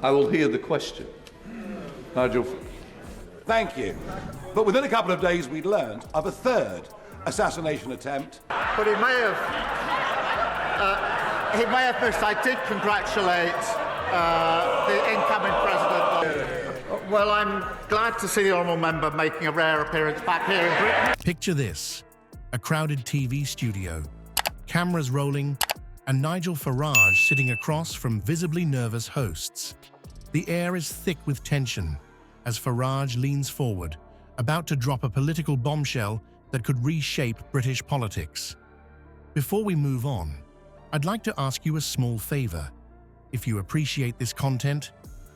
I will hear the question. Nigel. Thank you. But within a couple of days, we'd learned of a third assassination attempt. But he may have missed. I did congratulate the incoming president. Well, I'm glad to see the honourable member making a rare appearance back here in Britain. Picture this: a crowded TV studio, cameras rolling, and Nigel Farage sitting across from visibly nervous hosts. The air is thick with tension as Farage leans forward, about to drop a political bombshell that could reshape British politics. Before we move on, I'd like to ask you a small favor. If you appreciate this content,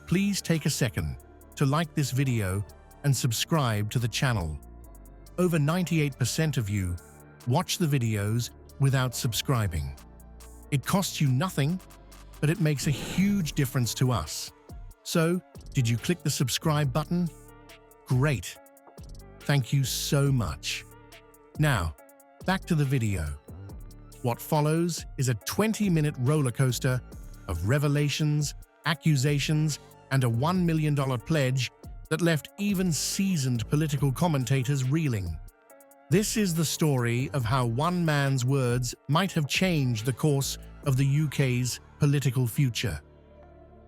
please take a second to like this video and subscribe to the channel. Over 98% of you watch the videos without subscribing. It costs you nothing, but it makes a huge difference to us. So, did you click the subscribe button? Great. Thank you so much. Now, back to the video. What follows is a 20-minute roller coaster of revelations, accusations, and a $1 million pledge that left even seasoned political commentators reeling. This is the story of how one man's words might have changed the course of the UK's political future.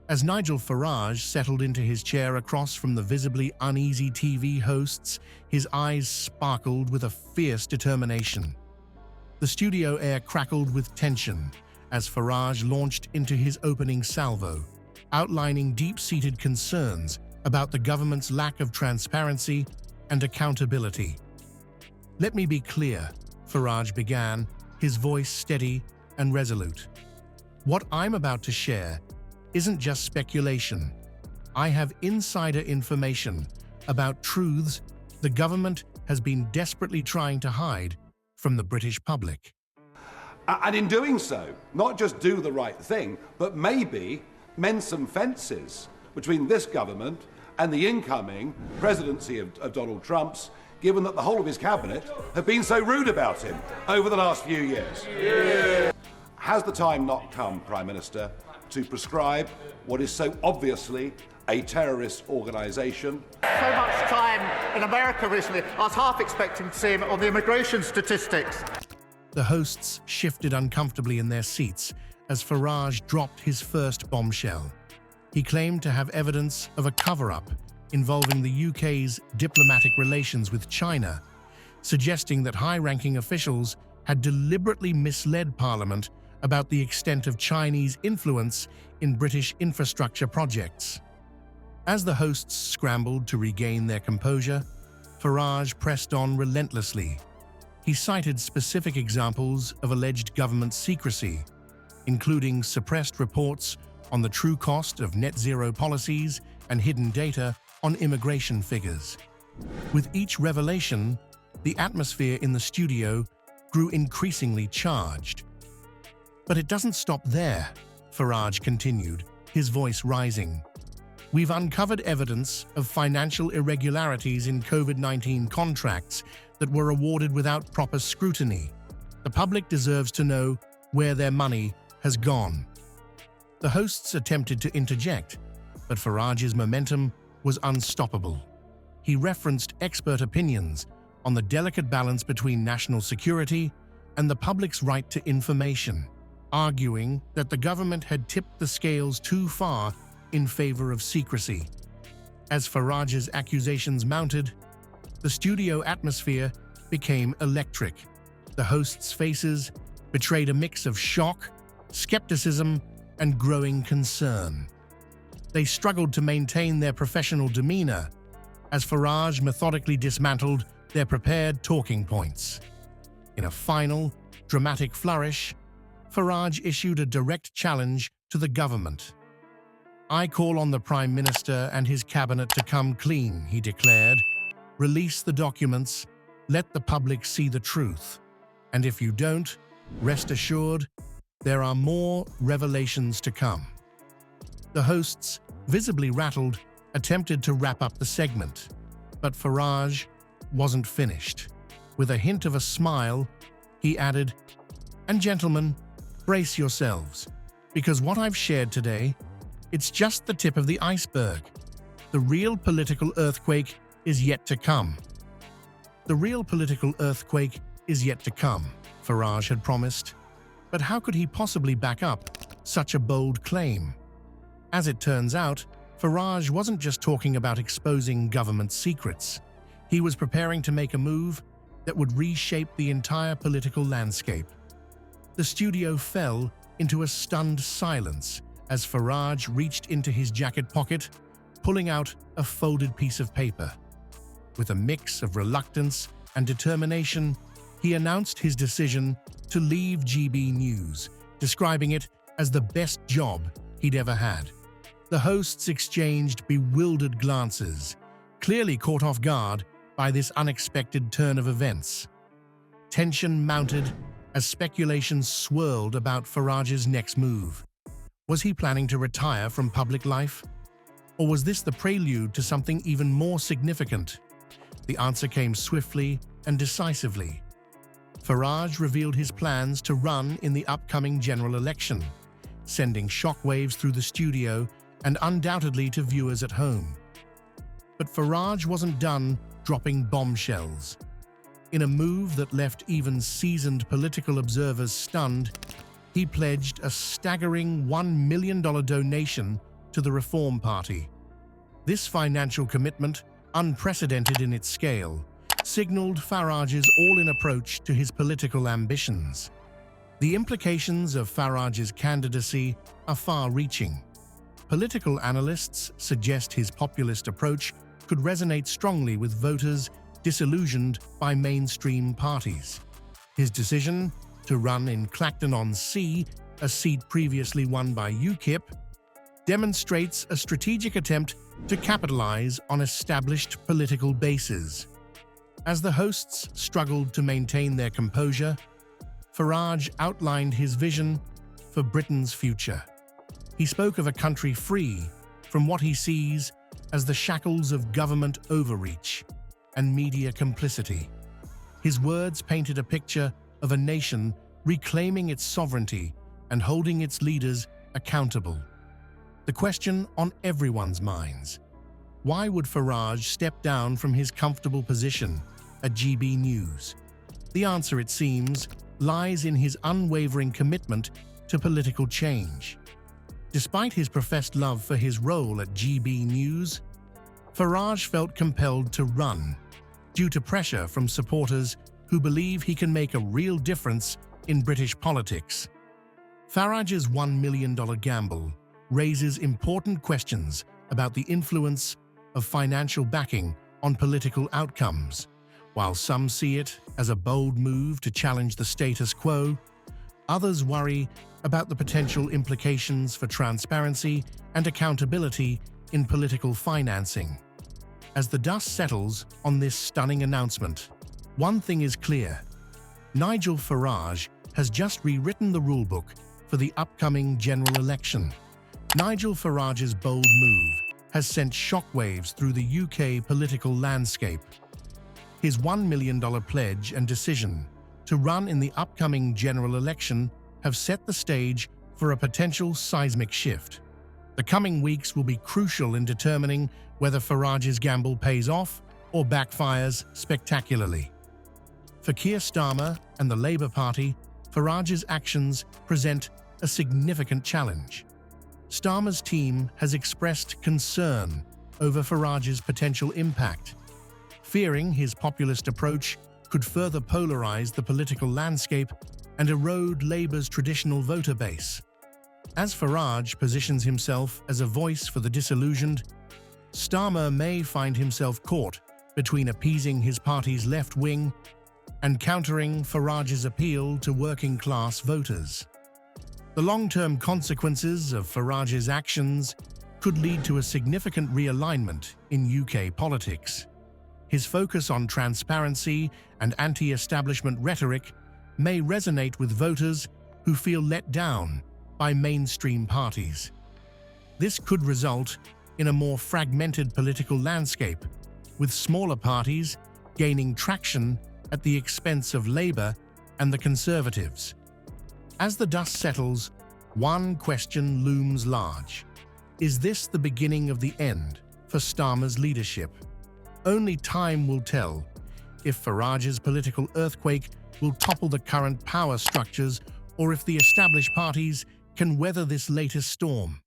As Nigel Farage settled into his chair across from the visibly uneasy TV hosts, his eyes sparkled with a fierce determination. The studio air crackled with tension as Farage launched into his opening salvo, outlining deep-seated concerns about the government's lack of transparency and accountability. "Let me be clear," Farage began, his voice steady and resolute. "What I'm about to share isn't just speculation. I have insider information about truths the government has been desperately trying to hide from the British public." And in doing so, not just do the right thing, but maybe mend some fences between this government and the incoming presidency of Donald Trump's, given that the whole of his cabinet have been so rude about him over the last few years. Yeah. Has the time not come, Prime Minister, to prescribe what is so obviously a terrorist organisation? So much time in America recently, I was half expecting to see him on the immigration statistics. The hosts shifted uncomfortably in their seats as Farage dropped his first bombshell. He claimed to have evidence of a cover-up involving the UK's diplomatic relations with China, suggesting that high-ranking officials had deliberately misled Parliament about the extent of Chinese influence in British infrastructure projects. As the hosts scrambled to regain their composure, Farage pressed on relentlessly. He cited specific examples of alleged government secrecy, including suppressed reports on the true cost of net zero policies and hidden data on immigration figures. With each revelation, the atmosphere in the studio grew increasingly charged. "But it doesn't stop there," Farage continued, his voice rising. "We've uncovered evidence of financial irregularities in COVID-19 contracts that were awarded without proper scrutiny. The public deserves to know where their money has gone." The hosts attempted to interject, but Farage's momentum was unstoppable. He referenced expert opinions on the delicate balance between national security and the public's right to information, arguing that the government had tipped the scales too far in favor of secrecy. As Farage's accusations mounted, the studio atmosphere became electric. The hosts' faces betrayed a mix of shock, skepticism, and growing concern. They struggled to maintain their professional demeanor as Farage methodically dismantled their prepared talking points. In a final, dramatic flourish, Farage issued a direct challenge to the government. "I call on the Prime Minister and his cabinet to come clean," he declared. "Release the documents, let the public see the truth. And if you don't, rest assured, there are more revelations to come." The hosts, visibly rattled, attempted to wrap up the segment, but Farage wasn't finished. With a hint of a smile, he added, "And gentlemen, brace yourselves, because what I've shared today it's just the tip of the iceberg. The real political earthquake is yet to come. The real political earthquake is yet to come, Farage had promised. But how could he possibly back up such a bold claim? As it turns out, Farage wasn't just talking about exposing government secrets. He was preparing to make a move that would reshape the entire political landscape. The studio fell into a stunned silence as Farage reached into his jacket pocket, pulling out a folded piece of paper. With a mix of reluctance and determination, he announced his decision to leave GB News, describing it as the best job he'd ever had. The hosts exchanged bewildered glances, clearly caught off guard by this unexpected turn of events. Tension mounted as speculations swirled about Farage's next move. Was he planning to retire from public life? Or was this the prelude to something even more significant? The answer came swiftly and decisively. Farage revealed his plans to run in the upcoming general election, sending shockwaves through the studio and undoubtedly to viewers at home. But Farage wasn't done dropping bombshells. In a move that left even seasoned political observers stunned, he pledged a staggering $1 million donation to the Reform Party. This financial commitment, unprecedented in its scale, signaled Farage's all-in approach to his political ambitions. The implications of Farage's candidacy are far-reaching. Political analysts suggest his populist approach could resonate strongly with voters disillusioned by mainstream parties. His decision to run in Clacton-on-Sea, a seat previously won by UKIP, demonstrates a strategic attempt to capitalize on established political bases. As the hosts struggled to maintain their composure, Farage outlined his vision for Britain's future. He spoke of a country free from what he sees as the shackles of government overreach and media complicity. His words painted a picture of a nation reclaiming its sovereignty and holding its leaders accountable. The question on everyone's minds: why would Farage step down from his comfortable position at GB News? The answer, it seems, lies in his unwavering commitment to political change. Despite his professed love for his role at GB News, Farage felt compelled to run, due to pressure from supporters who believe he can make a real difference in British politics. Farage's $1 million gamble raises important questions about the influence of financial backing on political outcomes. While some see it as a bold move to challenge the status quo, others worry about the potential implications for transparency and accountability in political financing. As the dust settles on this stunning announcement, one thing is clear: Nigel Farage has just rewritten the rulebook for the upcoming general election. Nigel Farage's bold move has sent shockwaves through the UK political landscape. His $1 million pledge and decision to run in the upcoming general election have set the stage for a potential seismic shift. The coming weeks will be crucial in determining whether Farage's gamble pays off or backfires spectacularly. For Keir Starmer and the Labour Party, Farage's actions present a significant challenge. Starmer's team has expressed concern over Farage's potential impact, fearing his populist approach could further polarize the political landscape and erode Labour's traditional voter base. As Farage positions himself as a voice for the disillusioned, Starmer may find himself caught between appeasing his party's left wing and countering Farage's appeal to working-class voters. The long-term consequences of Farage's actions could lead to a significant realignment in UK politics. His focus on transparency and anti-establishment rhetoric may resonate with voters who feel let down by mainstream parties. This could result in a more fragmented political landscape, with smaller parties gaining traction at the expense of Labour and the Conservatives. As the dust settles, one question looms large. Is this the beginning of the end for Starmer's leadership? Only time will tell if Farage's political earthquake will topple the current power structures or if the established parties can weather this latest storm.